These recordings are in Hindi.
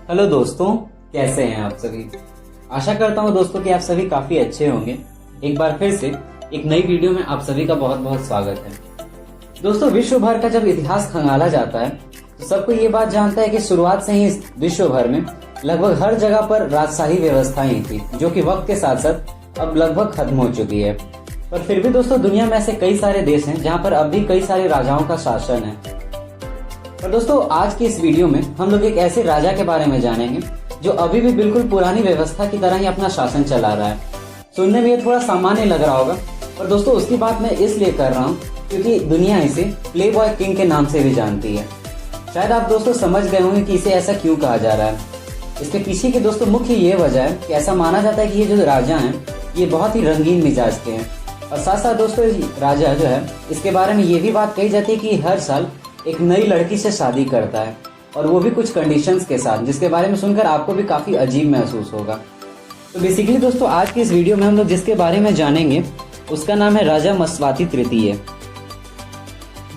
हेलो दोस्तों, कैसे हैं आप सभी। आशा करता हूं दोस्तों कि आप सभी काफी अच्छे होंगे। एक बार फिर से एक नई वीडियो में आप सभी का बहुत बहुत स्वागत है। दोस्तों, विश्व भर का जब इतिहास खंगाला जाता है तो सबको ये बात जानता है कि शुरुआत से ही इस विश्व भर में लगभग हर जगह पर राजशाही व्यवस्थाएं थी, जो कि वक्त के साथ साथ अब लगभग खत्म हो चुकी है। पर फिर भी दोस्तों, दुनिया में ऐसे कई सारे देश हैं जहाँ पर अब भी कई सारे राजाओं का शासन है। और दोस्तों, आज की इस वीडियो में हम लोग एक ऐसे राजा के बारे में जानेंगे जो अभी भी बिल्कुल पुरानी व्यवस्था की तरह ही अपना शासन चला रहा है। सुनने में ये थोड़ा सामान्य लग रहा होगा, पर दोस्तों उसकी बात मैं इसलिए कर रहा हूँ क्योंकि दुनिया इसे प्ले बॉय किंग के नाम से भी जानती है। शायद आप दोस्तों समझ गए होंगे कि इसे ऐसा क्यों कहा जा रहा है। इसके पीछे की दोस्तों मुख्य ये वजह है कि ऐसा माना जाता है कि ये जो राजा हैं ये बहुत ही रंगीन मिजाज के हैं। और साथ साथ दोस्तों, राजा जो है इसके बारे में ये भी बात कही जाती है कि हर साल एक नई लड़की से शादी करता है, और वो भी कुछ कंडीशंस के साथ, जिसके बारे में सुनकर आपको भी काफी अजीब महसूस होगा। तो बेसिकली दोस्तों, आज की इस वीडियो में हम लोग जिसके बारे में जानेंगे उसका नाम है राजा मस्वाती तृतीय।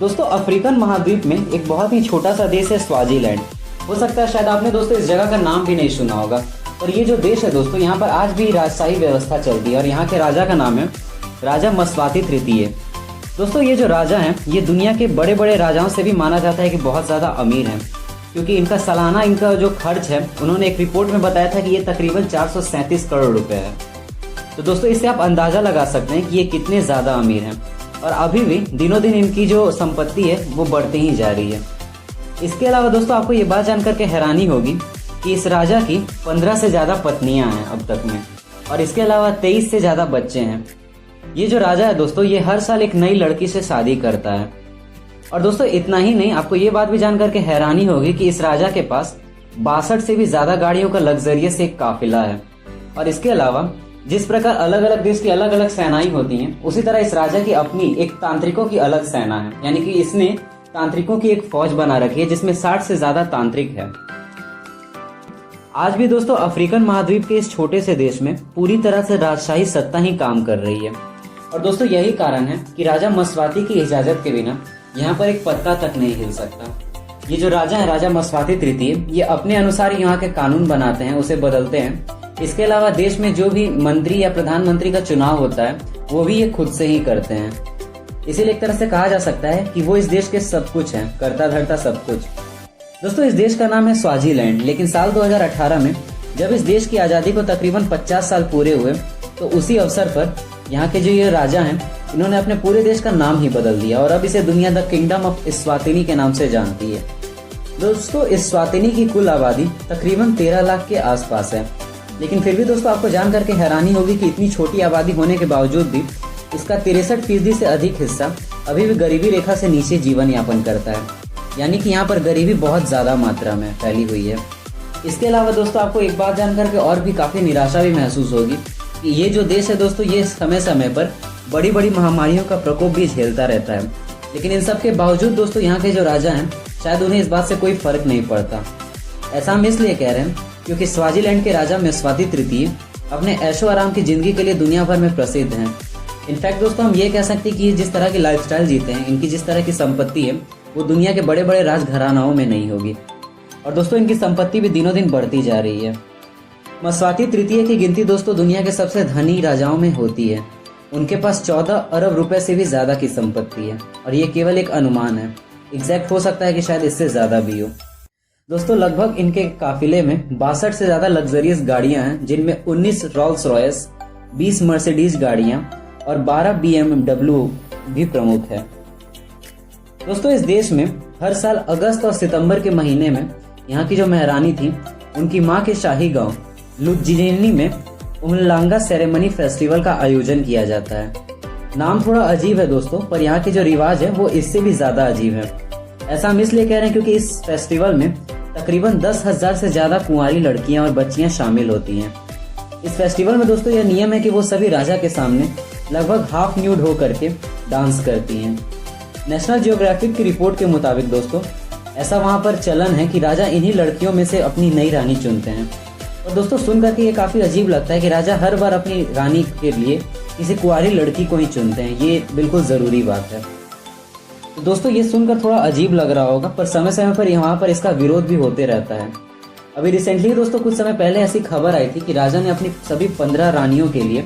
दोस्तों, अफ्रीकन महाद्वीप में एक बहुत ही छोटा सा देश है स्वाजीलैंड। हो सकता है शायद आपने दोस्तों इस जगह का नाम भी नहीं सुना होगा, पर ये जो देश है दोस्तों, यहाँ पर आज भी राजशाही व्यवस्था चलती है और यहाँ के राजा का नाम है राजा मस्वाती तृतीय। दोस्तों, ये जो राजा हैं ये दुनिया के बड़े बड़े राजाओं से भी माना जाता है कि बहुत ज़्यादा अमीर हैं, क्योंकि इनका सालाना इनका जो खर्च है उन्होंने एक रिपोर्ट में बताया था कि ये तकरीबन 437 करोड़ रुपए है। तो दोस्तों, इससे आप अंदाज़ा लगा सकते हैं कि ये कितने ज़्यादा अमीर हैं, और अभी भी दिनों दिन इनकी जो संपत्ति है वो बढ़ती ही जा रही है। इसके अलावा दोस्तों, आपको ये बात जानकर के हैरानी होगी कि इस राजा की 15 से ज़्यादा पत्नियाँ हैं अब तक में, और इसके अलावा 23 से ज़्यादा बच्चे हैं। ये जो राजा है दोस्तों, ये हर साल एक नई लड़की से शादी करता है। और दोस्तों इतना ही नहीं, आपको ये बात भी जानकर के हैरानी होगी कि इस राजा के पास 62 से भी ज्यादा गाड़ियों का लग्जरियस एक काफिला है। और इसके अलावा जिस प्रकार अलग अलग देश की अलग अलग सेनाएं होती हैं, उसी तरह इस राजा की अपनी एक तांत्रिकों की अलग सेना है, यानी कि इसने तांत्रिकों की एक फौज बना रखी है जिसमें 60 से ज्यादा तांत्रिक है। आज भी दोस्तों अफ्रीकन महाद्वीप के इस छोटे से देश में पूरी तरह से राजशाही सत्ता ही काम कर रही है। और दोस्तों यही कारण है कि राजा मस्वाती की इजाजत के बिना यहाँ पर एक पत्ता तक नहीं हिल सकता। ये जो राजा है राजा मस्वाती तृतीय, ये अपने अनुसार यहाँ के कानून बनाते हैं, उसे बदलते हैं। इसके अलावा देश में जो भी मंत्री या प्रधानमंत्री का चुनाव होता है वो भी ये खुद से ही करते हैं। इसीलिए एक तरह से कहा जा सकता है कि वो इस देश के सब कुछ हैं, करता धरता सब कुछ। दोस्तों, इस देश का नाम है स्वाजीलैंड, लेकिन साल 2018 में जब इस देश की आज़ादी को तकरीबन 50 साल पूरे हुए तो उसी अवसर पर यहाँ के जो ये राजा हैं इन्होंने अपने पूरे देश का नाम ही बदल दिया, और अब इसे दुनिया द किंगडम ऑफ इस्वातिनी के नाम से जानती है। दोस्तों, इस्वातिनी की कुल आबादी तकरीबन 13 लाख के आसपास है, लेकिन फिर भी दोस्तों आपको जान करके हैरानी होगी कि इतनी छोटी आबादी होने के बावजूद भी इसका 63% से अधिक हिस्सा अभी भी गरीबी रेखा से नीचे जीवन यापन करता है, यानी कि यहाँ पर गरीबी बहुत ज्यादा मात्रा में फैली हुई है। इसके अलावा दोस्तों आपको एक बात जानकर के और भी काफी निराशा भी महसूस होगी कि ये जो देश है दोस्तों, ये समय समय पर बड़ी बड़ी महामारियों का प्रकोप भी झेलता रहता है। लेकिन इन सब के बावजूद दोस्तों यहाँ के जो राजा हैं शायद उन्हें इस बात से कोई फर्क नहीं पड़ता। ऐसा हम इसलिए कह रहे हैं क्योंकि स्वाजीलैंड के राजा मस्वाती तृतीय अपने ऐशो आराम की जिंदगी के लिए दुनिया भर में प्रसिद्ध हैं। इनफैक्ट दोस्तों हम ये कह सकते हैं कि जिस तरह की लाइफस्टाइल जीते हैं, इनकी जिस तरह की संपत्ति है, वो दुनिया के बड़े बड़े राजघरानाओं में नहीं होगी। और दोस्तों इनकी संपत्ति भी दिनों दिन बढ़ती जा रही है। मस्वाती तृतीय की गिनती दोस्तों दुनिया के सबसे धनी राजाओं में होती है। उनके पास 14 अरब रुपए से भी ज्यादा की संपत्ति है, और ये केवल एक अनुमान है, एग्जैक्ट हो सकता है कि शायद इससे ज्यादा भी हो। दोस्तों लगभग इनके काफिले में 62 से ज्यादा लग्जरियस गाड़ियां हैं, जिनमें 19 रोल्स रॉयस, 20 मर्सिडीज गाड़ियां और 12 BMW भी प्रमुख है। दोस्तों इस देश में हर साल अगस्त और सितंबर के महीने में यहाँ की जो महारानी थी, उनकी माँ के शाही गांव लुत्जिजेनी में उमलांगा सेरेमनी फेस्टिवल का आयोजन किया जाता है। नाम थोड़ा अजीब है दोस्तों, पर यहाँ के जो रिवाज है वो इससे भी ज्यादा अजीब है। ऐसा हम इसलिए कह रहे हैं क्योंकि इस फेस्टिवल में तकरीबन 10,000 से ज्यादा कुंवारी लड़कियां और बच्चियां शामिल होती हैं। इस फेस्टिवल में दोस्तों यह नियम है कि वो सभी राजा के सामने लगभग हाफ न्यूड होकर के डांस करती हैं। नेशनल जियोग्राफिक की रिपोर्ट के मुताबिक दोस्तों ऐसा वहाँ पर चलन है कि राजा इन्हीं लड़कियों में से अपनी नई रानी चुनते हैं। और दोस्तों सुन करके ये काफी अजीब लगता है कि राजा हर बार अपनी रानी के लिए किसी कुंवारी लड़की को ही चुनते हैं। ये बिल्कुल जरूरी बात है। तो दोस्तों ये सुनकर थोड़ा अजीब लग रहा होगा, पर समय समय पर यहाँ पर इसका विरोध भी होते रहता है। अभी रिसेंटली दोस्तों कुछ समय पहले ऐसी खबर आई थी कि राजा ने अपनी सभी 15 रानियों के लिए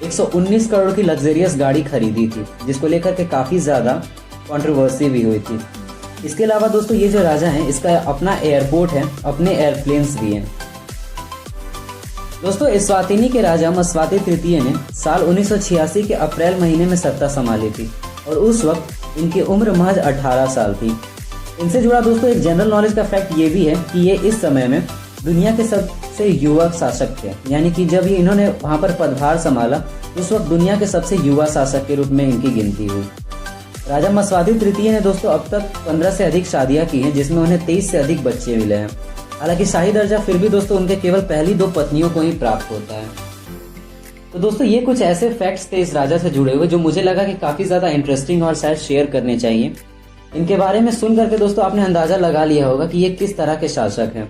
119 करोड़ की लग्जरियस गाड़ी खरीदी थी, जिसको लेकर के काफी ज्यादा कंट्रोवर्सी भी हुई थी। इसके अलावा दोस्तों ये जो राजा है इसका अपना एयरपोर्ट है, अपने एयरप्लेन्स भी हैं। दोस्तों एस्वातिनी के राजा मस्वाती तृतीय ने साल 1986 के अप्रैल महीने में सत्ता संभाली थी और उस वक्त इनकी उम्र महज 18 साल थी। इनसे जुड़ा दोस्तों एक जनरल नॉलेज का फैक्ट ये भी है कि ये इस समय में दुनिया के सबसे युवा शासक थे, यानी कि जब ये इन्होंने वहां पर पदभार संभाला उस वक्त दुनिया के सबसे युवा शासक के रूप में इनकी गिनती हुई। राजा मस्वाती तृतीय ने दोस्तों अब तक 15 से अधिक शादियां की हैं, जिसमें उन्हें 23 से अधिक बच्चे मिले हैं। हालांकि शाही दर्जा फिर भी दोस्तों उनके केवल पहली 2 पत्नियों को ही प्राप्त होता है। तो दोस्तों ये कुछ ऐसे फैक्ट्स थे इस राजा से जुड़े हुए जो मुझे लगा कि काफी ज्यादा इंटरेस्टिंग और शायद शेयर करने चाहिए। इनके बारे में सुन करके दोस्तों आपने अंदाजा लगा लिया होगा कि ये किस तरह के शासक हैं।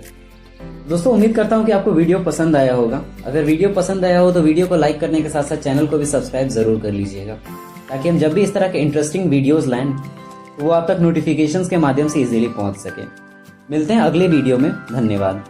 दोस्तों उम्मीद करता हूँ कि आपको वीडियो पसंद आया होगा। अगर वीडियो पसंद आया हो तो वीडियो को लाइक करने के साथ साथ चैनल को भी सब्सक्राइब जरूर कर लीजिएगा, ताकि हम जब भी इस तरह के इंटरेस्टिंग वीडियोस लाएं तो वो आप तक नोटिफिकेशंस के माध्यम से इजीली पहुंच सके। मिलते हैं अगले वीडियो में। धन्यवाद।